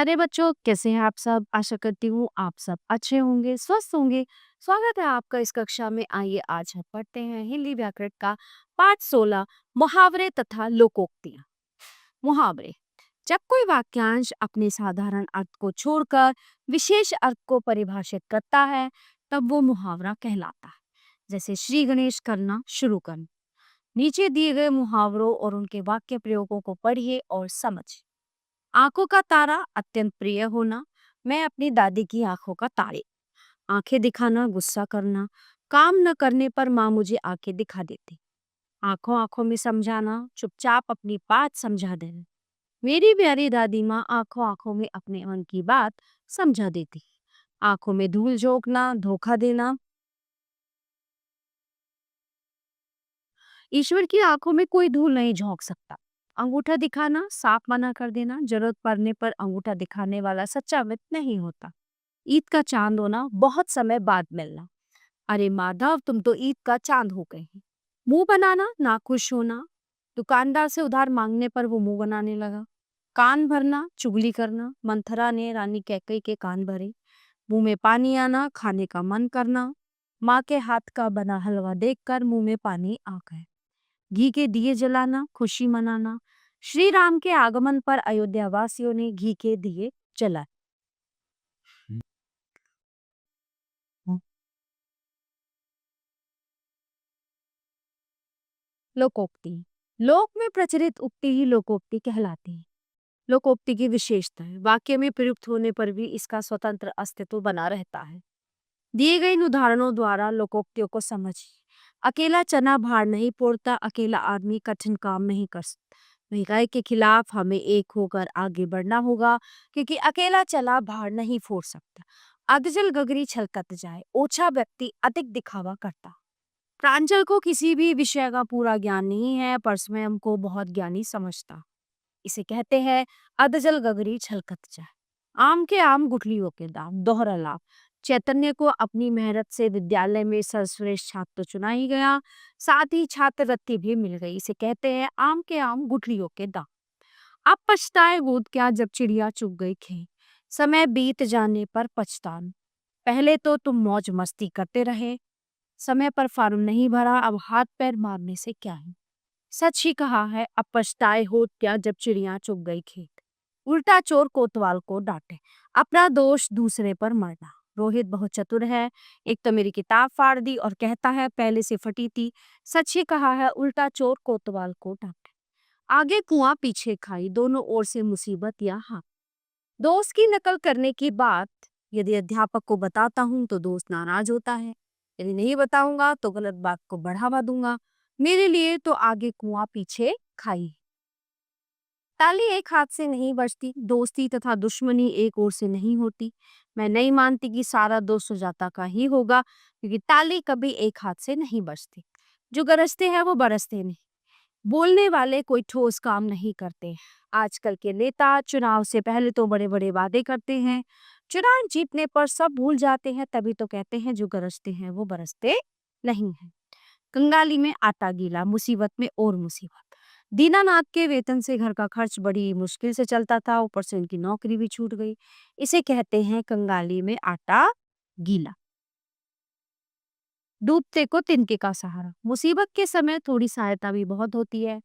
प्यारे बच्चों, कैसे हैं आप सब? आशा करती हूँ आप सब अच्छे होंगे, स्वस्थ होंगे। स्वागत है आपका इस कक्षा में। आइए आज हम पढ़ते हैं हिंदी व्याकरण का पाठ 16 मुहावरे तथा लोकोक्तियां। मुहावरे। जब कोई वाक्यांश अपने साधारण अर्थ को छोड़कर विशेष अर्थ को परिभाषित करता है तब वो मुहावरा कहलाता है। जैसे श्री गणेश करना शुरू करना। नीचे दिए गए मुहावरों और उनके वाक्य प्रयोगों को पढ़िए और समझिए। आंखों का तारा अत्यंत प्रिय होना। मैं अपनी दादी की आंखों का तारे। आंखें दिखाना गुस्सा करना। काम न करने पर माँ मुझे आंखें दिखा देती। आंखों आंखों में समझाना। चुपचाप अपनी बात समझा देना। मेरी प्यारी दादी माँ आंखों आंखों में अपने मन की बात समझा देती। आंखों में धूल झोंकना, धोखा देना। ईश्वर की आंखों में कोई धूल नहीं झोंक सकता। अंगूठा दिखाना, साफ मना कर देना। जरूरत पड़ने पर अंगूठा दिखाने वाला सच्चा मित्र नहीं होता। ईद का चांद होना, बहुत समय बाद मिलना। अरे माधव, तुम तो ईद का चांद हो गए। मुंह बनाना, नाखुश होना। दुकानदार से उधार मांगने पर वो मुंह बनाने लगा। कान भरना, चुगली करना। मंथरा ने रानी कैकई के कान भरे। मुंह में पानी आना, खाने का मन करना। माँ के हाथ का बना हलवा देखकर मुंह में पानी आ गए। घी के दिए जलाना, खुशी मनाना। श्री राम के आगमन पर अयोध्या वासियों ने घी के दिए जलाए। लोकोक्ति। लोक में प्रचलित उक्ति ही लोकोक्ति कहलाती है। लोकोक्ति की विशेषता है, वाक्य में प्रयुक्त होने पर भी इसका स्वतंत्र अस्तित्व बना रहता है। दिए गए इन उदाहरणों द्वारा लोकोक्तियों को समझिए। अकेला चना भार नहीं फोड़ता, अकेला आदमी कठिन काम नहीं कर सकता। महंगाई के खिलाफ हमें एक होकर आगे बढ़ना होगा, क्योंकि अकेला चला भार नहीं फोड़ सकता। अधजल गगरी छलकत जाए, ओछा व्यक्ति अधिक दिखावा करता। प्रांजल को किसी भी विषय का पूरा ज्ञान नहीं है, पर स्वयं को बहुत ज्ञानी समझता। इसे कहते हैं अधजल गगरी छलकत जाए। आम के आम, गुठलियों के दाम, दोहरा लाभ। चैतन्य को अपनी मेहनत से विद्यालय में सर्वश्रेष्ठ छात्र चुना ही गया, साथ ही छात्रवृत्ति भी मिल गई। इसे कहते हैं आम के आम, गुठलियों के दाम। अब पछताए गोद क्या, जब चिड़िया चुग गई खेत। समय बीत जाने पर पछतान। पहले तो तुम मौज मस्ती करते रहे, समय पर फार्म नहीं भरा, अब हाथ पैर मारने से क्या है। सच ही कहा है, अब पछताए हो क्या, जब चिड़िया चुग गई खेत। उल्टा चोर कोतवाल को डांटे, अपना दोष दूसरे पर मरना। रोहित बहुत चतुर है, एक तो मेरी किताब फाड़ दी और कहता है पहले से फटी थी। सच ही कहा है, उल्टा चोर कोतवाल को डांटे। आगे कुआं पीछे खाई, दोनों ओर से मुसीबत या हाथ। दोस्त की नकल करने की बात यदि अध्यापक को बताता हूँ तो दोस्त नाराज होता है, यदि नहीं बताऊंगा तो गलत बात को बढ़ावा दूंगा। मेरे लिए तो आगे कुआं पीछे खाई। ताली एक हाथ से नहीं बजती, दोस्ती तथा दुश्मनी एक ओर से नहीं होती। मैं नहीं मानती कि सारा दोष सुजाता का ही होगा, क्योंकि ताली कभी एक हाथ से नहीं बजती। जो गरजते हैं वो बरसते नहीं। बोलने वाले कोई ठोस काम नहीं करते। आजकल के नेता चुनाव से पहले तो बड़े बड़े वादे करते हैं, चुनाव जीतने पर सब भूल जाते हैं, तभी तो कहते हैं जो गरजते हैं वो बरसते नहीं हैं। कंगाली में आटा गीला, मुसीबत में और मुसीबत। दीनानाथ के वेतन से घर का खर्च बड़ी मुश्किल से चलता था, ऊपर से उनकी नौकरी भी छूट गई। इसे कहते हैं कंगाली में आटा गीला। डूबते को तिनके का सहारा। मुसीबत के समय थोड़ी सहायता भी बहुत होती है।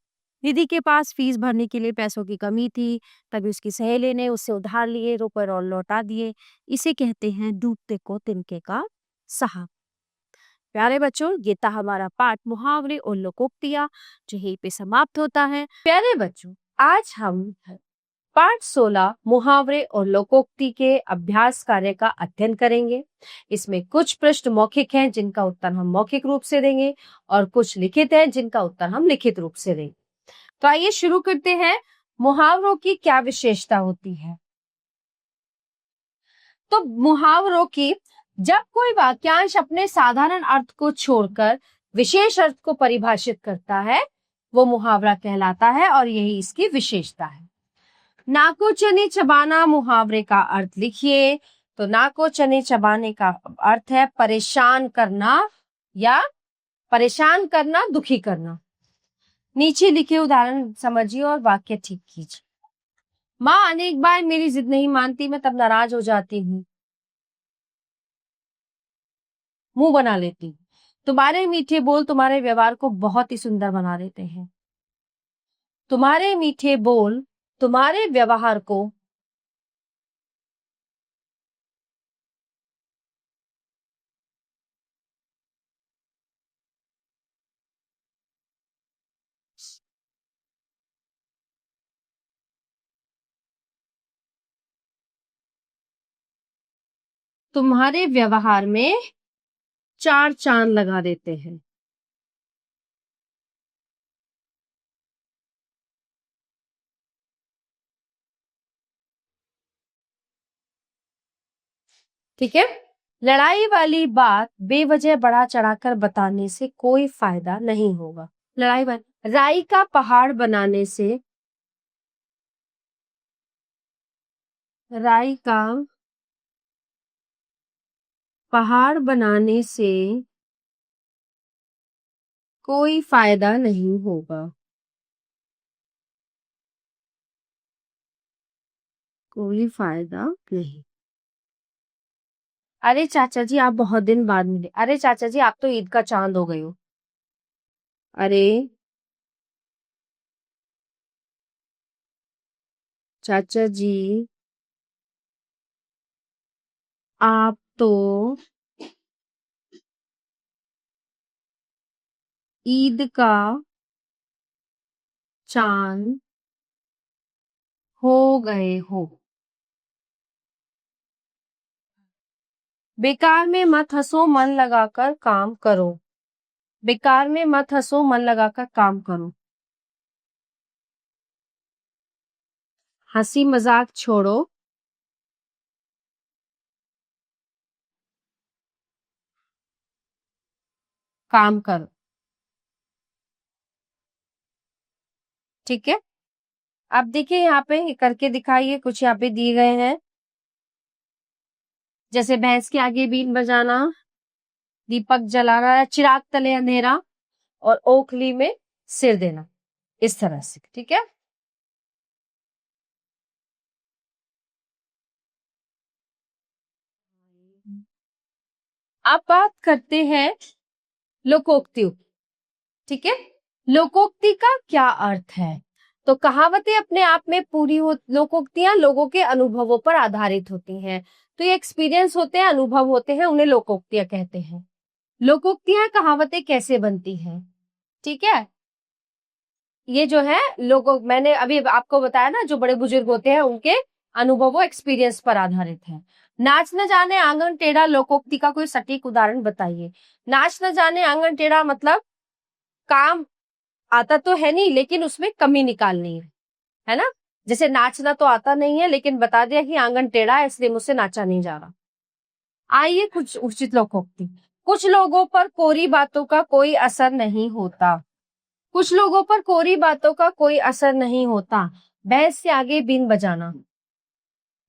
निधि के पास फीस भरने के लिए पैसों की कमी थी, तभी उसकी सहेली ने उससे उधार लिए, रुपए और लौटा दिए। इसे कहते हैं डूबते को तिनके का सहारा। प्यारे बच्चों, ये था हमारा पाठ मुहावरे और लोकोक्तियां, जो यहीं पे समाप्त होता है। प्यारे बच्चों, आज हम पाठ 16 मुहावरे और लोकोक्ति के अभ्यास कार्य का अध्ययन करेंगे। इसमें कुछ प्रश्न मौखिक हैं जिनका उत्तर हम मौखिक रूप से देंगे और कुछ लिखित हैं जिनका उत्तर हम लिखित रूप से देंगे। तो आइए शुरू करते हैं। मुहावरों की क्या विशेषता होती है? तो मुहावरों की, जब कोई वाक्यांश अपने साधारण अर्थ को छोड़कर विशेष अर्थ को परिभाषित करता है वो मुहावरा कहलाता है, और यही इसकी विशेषता है। नाको चने चबाना मुहावरे का अर्थ लिखिए। तो नाको चने चबाने का अर्थ है परेशान करना, या परेशान करना, दुखी करना। नीचे लिखे उदाहरण समझिए और वाक्य ठीक कीजिए। माँ अनेक बार मेरी जिद नहीं मानती, मैं तब नाराज हो जाती हूँ, मुंह बना लेती हूँ। तुम्हारे मीठे बोल तुम्हारे व्यवहार को बहुत ही सुंदर बना देते हैं। तुम्हारे मीठे बोल तुम्हारे व्यवहार को तुम्हारे व्यवहार में चार चांद लगा देते हैं। ठीक है। लड़ाई वाली बात बेवजह बढ़ा चढ़ाकर बताने से कोई फायदा नहीं होगा। लड़ाई वाली राई का पहाड़ बनाने से राई का पहाड़ बनाने से कोई फायदा नहीं होगा। कोई फायदा नहीं। अरे चाचा जी आप बहुत दिन बाद मिले। अरे चाचा जी आप तो ईद का चांद हो गए हो। अरे चाचा जी आप तो ईद का चांद हो गए हो। बेकार में मत हंसो मन लगाकर काम करो। बेकार में मत हंसो मन लगाकर काम करो। हंसी मजाक छोड़ो। काम करो। ठीक है। अब देखिए यहाँ पे करके दिखाइए, कुछ यहाँ पे दिए गए हैं। जैसे भैंस के आगे बीन बजाना, दीपक जलाना, चिराग तले अंधेरा, और ओखली में सिर देना, इस तरह से। ठीक है। अब बात करते हैं लोकोक्तियों। ठीक है। लोकोक्ति का क्या अर्थ है? तो कहावतें अपने आप में पूरी हो, लोकोक्तियां लोगों के अनुभवों पर आधारित होती हैं। तो ये एक्सपीरियंस होते हैं, अनुभव होते हैं, उन्हें लोकोक्तियां कहते हैं। लोकोक्तियां कहावतें कैसे बनती हैं? ठीक है। ये जो है लोगों, मैंने अभी आपको बताया ना, जो बड़े बुजुर्ग होते हैं उनके अनुभवों एक्सपीरियंस पर आधारित है। नाच न जाने आंगन टेढ़ा लोकोक्ति का कोई सटीक उदाहरण बताइए। नाच न जाने आंगन टेढ़ा मतलब काम आता तो है नहीं, लेकिन उसमें कमी निकालनी है ना। जैसे नाचना तो आता नहीं है, लेकिन बता दिया कि आंगन टेढ़ा है इसलिए मुझसे नाचा नहीं जा रहा। आइए कुछ उचित लोकोक्ति। कुछ लोगों पर कोरी बातों का कोई असर नहीं होता। कुछ लोगों पर कोरी बातों का कोई असर नहीं होता। भैंस से आगे बीन बजाना।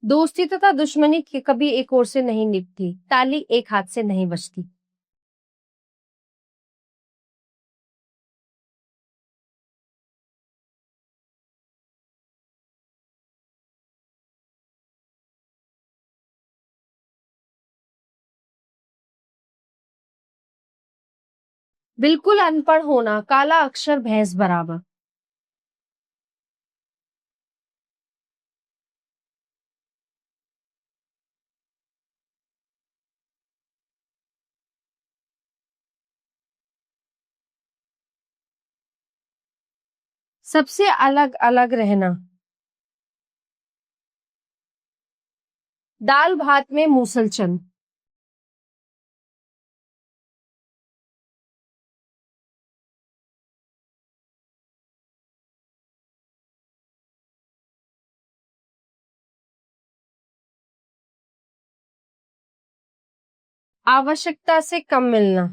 दोस्ती तथा दुश्मनी की कभी एक ओर से नहीं निभती, ताली एक हाथ से नहीं बजती। बिल्कुल अनपढ़ होना, काला अक्षर भैंस बराबर। सबसे अलग अलग रहना। दाल भात में मूसलचंद। आवश्यकता से कम मिलना।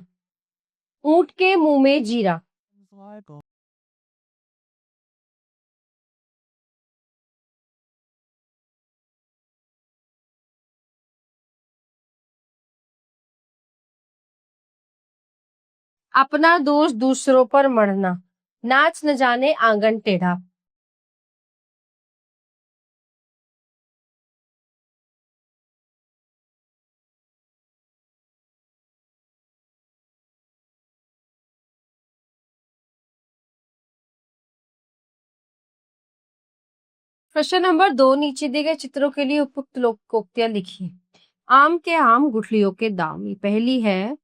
ऊंट के मुंह में जीरा। अपना दोष दूसरों पर मढ़ना। नाच न जाने आंगन टेढ़ा। प्रश्न नंबर 2, नीचे दिए गए चित्रों के लिए उपयुक्त लोकोक्तियां लिखिए। आम के आम गुठलियों के दाम, ये पहली है।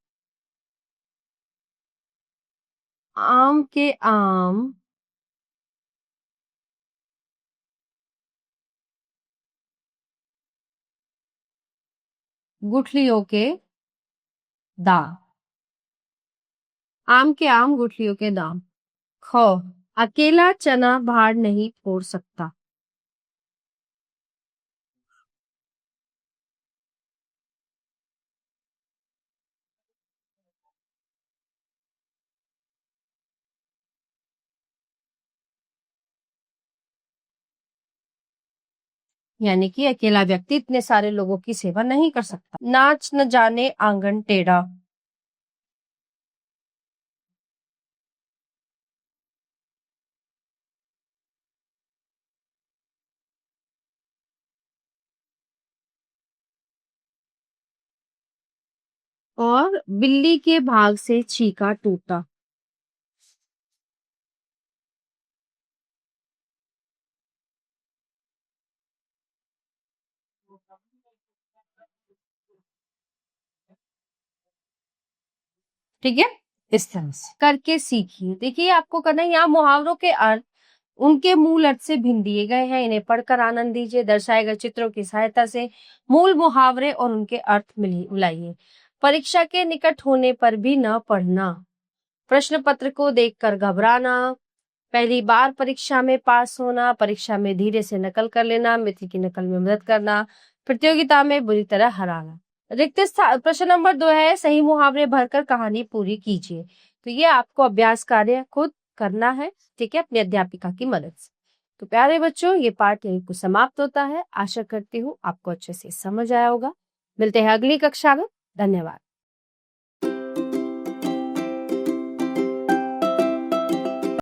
आम के आम गुठलियों के दाम। आम के आम गुठलियों के दाम। ख, अकेला चना भार नहीं फोड़ सकता। यानी कि अकेला व्यक्ति इतने सारे लोगों की सेवा नहीं कर सकता। नाच न जाने आंगन टेढ़ा। और बिल्ली के भाग से छीका टूटा। ठीक है, इस तरह से करके सीखिए। देखिए आपको करना है, यहाँ मुहावरों के अर्थ उनके मूल अर्थ से भिन्न दिए गए हैं। इन्हें पढ़कर आनंद दीजिए। दर्शाए गए चित्रों की सहायता से मूल मुहावरे और उनके अर्थ मिलाइए। परीक्षा के निकट होने पर भी न पढ़ना। प्रश्न पत्र को देखकर घबराना। पहली बार परीक्षा में पास होना। परीक्षा में धीरे से नकल कर लेना। मित्र की नकल में मदद करना। प्रतियोगिता में बुरी तरह हराना। रिक्त स्थान, प्रश्न नंबर 2 है, सही मुहावरे भरकर कहानी पूरी कीजिए। तो ये आपको अभ्यास कार्य खुद करना है, ठीक है, अपनी अध्यापिका की मदद से। तो प्यारे बच्चों, ये पाठ यहीं को समाप्त होता है। आशा करती हूँ आपको अच्छे से समझ आया होगा। मिलते हैं अगली कक्षा में। धन्यवाद।